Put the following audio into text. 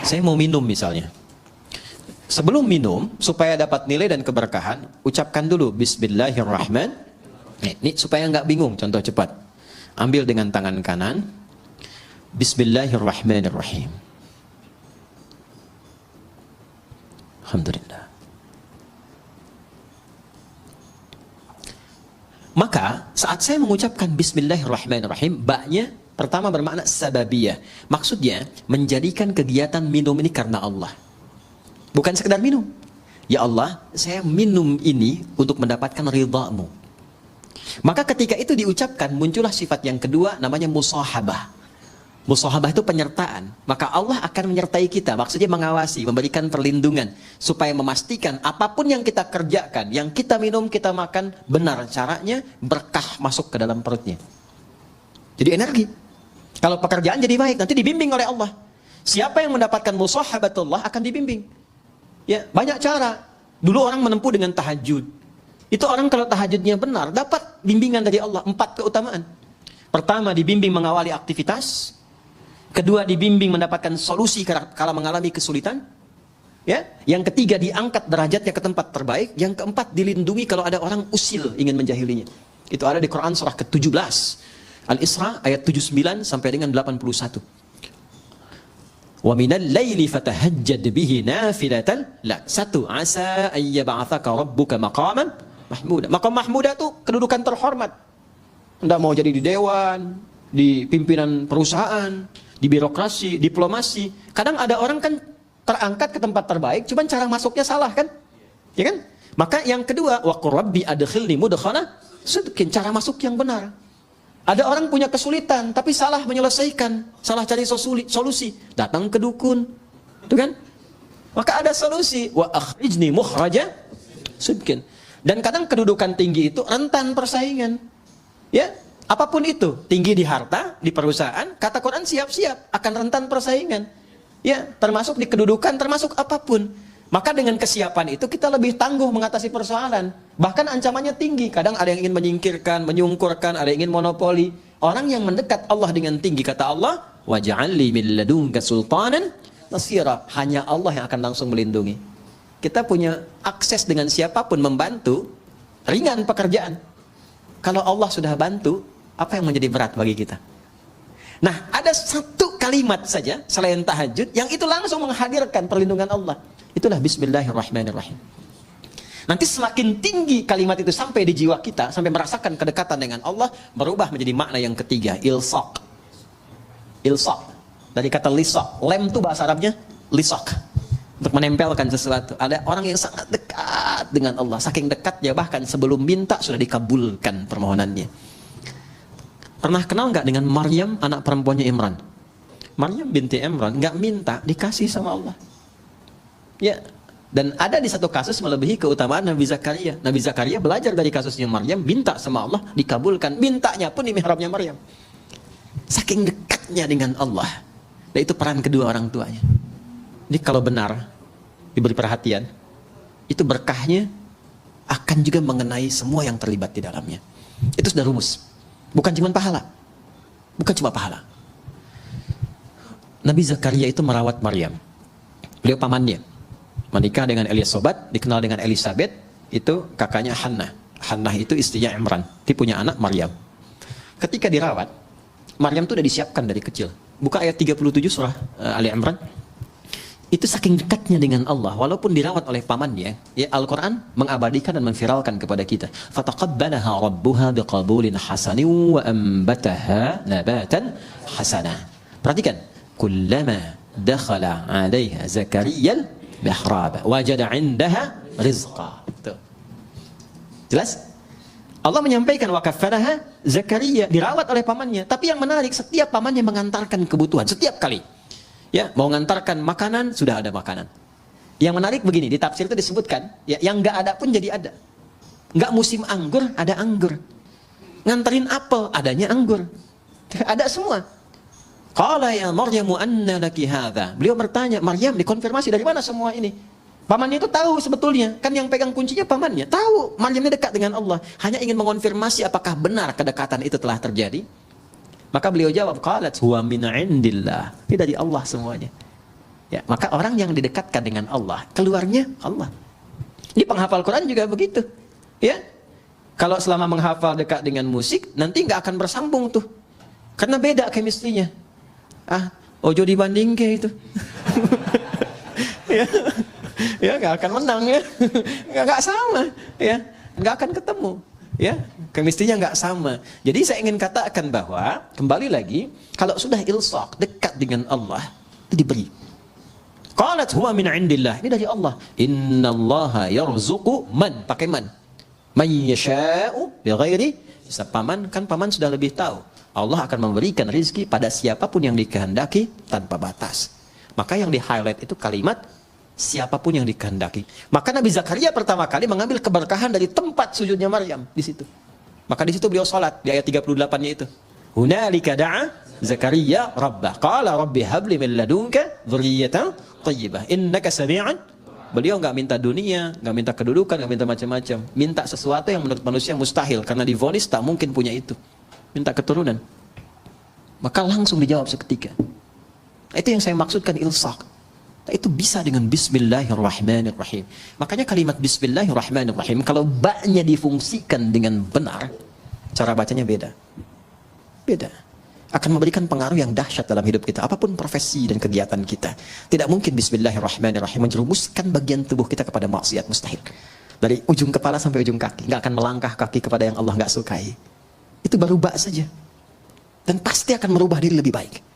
Saya mau minum misalnya. Sebelum minum, supaya dapat nilai dan keberkahan, ucapkan dulu Bismillahirrahmanirrahim. Ini supaya nggak bingung, contoh cepat. Ambil dengan tangan kanan. Bismillahirrahmanirrahim. Alhamdulillah. Maka saat saya mengucapkan Bismillahirrahmanirrahim, ba-nya pertama bermakna sababiyah. Maksudnya menjadikan kegiatan minum ini karena Allah. Bukan sekedar minum. Ya Allah, saya minum ini untuk mendapatkan ridha-Mu. Maka ketika itu diucapkan, muncullah sifat yang kedua, namanya musahabah. Musahabah itu penyertaan. Maka Allah akan menyertai kita. Maksudnya mengawasi, memberikan perlindungan. Supaya memastikan apapun yang kita kerjakan, yang kita minum, kita makan, benar caranya, berkah masuk ke dalam perutnya. Jadi energi. Kalau pekerjaan jadi baik, nanti dibimbing oleh Allah. Siapa yang mendapatkan musahabatullah akan dibimbing. Ya, banyak cara. Dulu orang menempuh dengan tahajud. Itu orang kalau tahajudnya benar, dapat bimbingan dari Allah. 4 keutamaan. Pertama, dibimbing mengawali aktivitas. Kedua, dibimbing mendapatkan solusi kala mengalami kesulitan. Ya, yang ketiga, diangkat derajatnya ke tempat terbaik. Yang keempat, dilindungi kalau ada orang usil ingin menjahilinya. Itu ada di Quran surah ke-17. Al-Isra ayat 79 sampai dengan 81. Wa minal laili fatahajjad bihi nafilatan lak. 1. Asa ayyab'atsaka rabbuka maqaman mahmuda. Maqam mahmuda itu kedudukan terhormat. Anda mau jadi di dewan, di pimpinan perusahaan, di birokrasi, diplomasi. Kadang ada orang kan terangkat ke tempat terbaik, cuman cara masuknya salah kan? Ya kan? Maka yang kedua, wa qur rabbi adkhilni mudkhala sidqin, cara masuk yang benar. Ada orang punya kesulitan, tapi salah menyelesaikan, salah cari solusi, datang ke dukun, itu kan? Maka ada solusi, wa akhrijni mukhraja sidqin. Dan kadang kedudukan tinggi itu rentan persaingan, ya. Apapun itu, tinggi di harta, di perusahaan, kata Quran siap-siap akan rentan persaingan, ya. Termasuk di kedudukan, termasuk apapun. Maka dengan kesiapan itu kita lebih tangguh mengatasi persoalan. Bahkan ancamannya tinggi. Kadang ada yang ingin menyingkirkan, menyungkurkan, ada yang ingin monopoli. Orang yang mendekat Allah dengan tinggi, kata Allah, waj'alli min ladunka sultanan nasira. Hanya Allah yang akan langsung melindungi. Kita punya akses dengan siapapun membantu, ringan pekerjaan. Kalau Allah sudah bantu, apa yang menjadi berat bagi kita? Nah, ada satu kalimat saja selain tahajud yang itu langsung menghadirkan perlindungan Allah. Itulah Bismillahirrahmanirrahim. Nanti semakin tinggi kalimat itu sampai di jiwa kita, sampai merasakan kedekatan dengan Allah, berubah menjadi makna yang ketiga, ilsaq. Ilsaq. Dari kata lisaq. Lem itu bahasa Arabnya lisaq. Untuk menempelkan sesuatu. Ada orang yang sangat dekat dengan Allah. Saking dekatnya bahkan sebelum minta sudah dikabulkan permohonannya. Pernah kenal nggak dengan Maryam, anak perempuannya Imran? Maryam binti Imran nggak minta, dikasih sama Allah. Ya, dan ada di satu kasus melebihi keutamaan Nabi Zakaria. Nabi Zakaria belajar dari kasusnya Maryam, minta sama Allah, dikabulkan. Mintanya pun di mihrabnya Maryam. Saking dekatnya dengan Allah. Dan itu peran kedua orang tuanya. Jadi kalau benar diberi perhatian, itu berkahnya akan juga mengenai semua yang terlibat di dalamnya. Itu sudah rumus. Bukan cuma pahala. Bukan cuma pahala. Nabi Zakaria itu merawat Maryam. Beliau pamannya. Menikah dengan Elisabat, dikenal dengan Elisabeth, itu kakaknya Hannah. Hannah itu istrinya Imran. Dia punya anak Maryam. Ketika dirawat, Maryam itu sudah disiapkan dari kecil. Buka ayat 37 surah Ali Imran. Itu saking dekatnya dengan Allah, walaupun dirawat oleh pamannya, ya, Al-Quran mengabadikan dan memviralkan kepada kita. Fataqabbalaha rabbuha biqabulin hasanin wa ambataha nabatan hasanah. Perhatikan. Kullama dakhala 'alaiha Zakariyal mihrab wajada 'indaha rizqa. Tuh. Jelas? Allah menyampaikan wa kaffalaha Zakaria, dirawat oleh pamannya, tapi yang menarik setiap pamannya mengantarkan kebutuhan setiap kali. Ya, mau mengantarkan makanan, sudah ada makanan. Yang menarik begini, di tafsir itu disebutkan, ya, yang enggak ada pun jadi ada. Enggak musim anggur, ada anggur. Nganterin apel, adanya anggur. Ada semua. Qala ya Maryamu anna laki hadza. Beliau bertanya, Maryam, dikonfirmasi dari mana semua ini? Pamannya itu tahu sebetulnya, kan yang pegang kuncinya pamannya. Tahu, Maryam ini dekat dengan Allah. Hanya ingin mengonfirmasi apakah benar kedekatan itu telah terjadi. Maka beliau jawab, qalat huwa min indillah. Ini dari Allah semuanya. Ya, maka orang yang didekatkan dengan Allah, keluarnya Allah. Di penghafal Quran juga begitu. Ya, kalau selama menghafal dekat dengan musik, nanti nggak akan bersambung tuh, karena beda chemistry-nya. Ojo dibanding kayak itu. Ya, ya nggak akan menang ya, nggak sama, ya, nggak akan ketemu. Ya, chemistry-nya nggak sama. Jadi saya ingin katakan bahwa kembali lagi, kalau sudah ilsaq, dekat dengan Allah, itu diberi. Qalat huwa min indillah, ini dari Allah. Innallaha yarzuqu man, pakai man yasha'u bighairi hisab. Paman sudah lebih tahu. Allah akan memberikan rizki pada siapapun yang dikehendaki tanpa batas. Maka yang di-highlight itu kalimat siapapun yang dikehendaki. Maka Nabi Zakaria pertama kali mengambil keberkahan dari tempat sujudnya Maryam di situ. Maka di situ beliau salat di ayat 38-nya itu. Hunalika da'a Zakaria rabbah qala rabbi habli min ladunka dzurriyyatan thayyibah innaka sami'an. Beliau nggak minta dunia, nggak minta kedudukan, nggak minta macam-macam. Minta sesuatu yang menurut manusia mustahil karena divonis tak mungkin punya itu. Minta keturunan. Maka langsung dijawab seketika. Itu yang saya maksudkan ilsaq. Itu bisa dengan bismillahirrahmanirrahim. Makanya kalimat bismillahirrahmanirrahim, kalau ba-nya difungsikan dengan benar, cara bacanya beda. Beda. Akan memberikan pengaruh yang dahsyat dalam hidup kita, apapun profesi dan kegiatan kita. Tidak mungkin bismillahirrahmanirrahim menjerumuskan bagian tubuh kita kepada maksiat, mustahil. Dari ujung kepala sampai ujung kaki, nggak akan melangkah kaki kepada yang Allah nggak sukai. Itu baru ba saja. Dan pasti akan merubah diri lebih baik.